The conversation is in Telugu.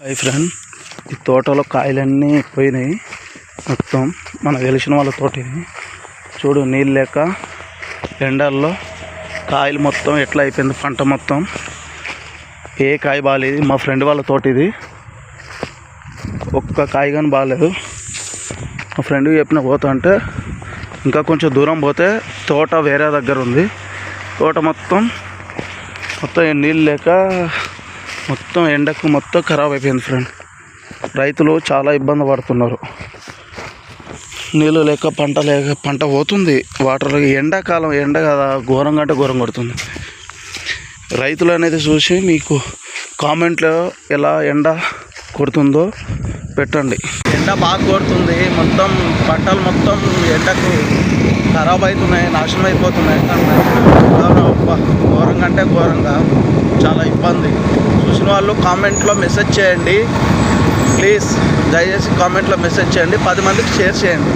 హాయ్ ఫ్రెండ్, ఈ తోటలో కాయలన్నీ పోయినాయి. మొత్తం మనకు తెలిసిన వాళ్ళ తోట ఇది. చూడు, నీళ్ళు లేక ఎండల్లో కాయలు మొత్తం ఎట్లా అయిపోయింది. పంట మొత్తం ఏ కాయ బాగాలేదు. మా ఫ్రెండ్ వాళ్ళ తోట ఇది. ఒక్క కాయ కానీ బాగాలేదు. మా ఫ్రెండ్కి చెప్పిన పోతా అంటే ఇంకా కొంచెం దూరం పోతే తోట వేరే దగ్గర ఉంది. తోట మొత్తం నీళ్ళు లేక మొత్తం ఎండకు మొత్తం ఖరాబ్ అయిపోయింది ఫ్రెండ్. రైతులు చాలా ఇబ్బంది పడుతున్నారు. నీళ్ళు లేక పంట పోతుంది. వాటర్ ఎండాకాలం ఎండ కదా, ఘోరంగా అంటే ఘోరం కొడుతుంది. రైతులు అనేది చూసి మీకు కామెంట్లో ఎలా ఎండ కొడుతుందో పెట్టండి. ఎండ బాగా కొడుతుంది. మొత్తం పంటలు మొత్తం ఎండకు ఖరాబ్ అవుతున్నాయి, నాశనం అయిపోతున్నాయి. ఘోరంగా అంటే ఘోరంగా చాలా ఇబ్బంది. చూసిన వాళ్ళు కామెంట్లో మెసేజ్ చేయండి ప్లీజ్. దయచేసి కామెంట్లో మెసేజ్ చేయండి, 10 మందికి షేర్ చేయండి.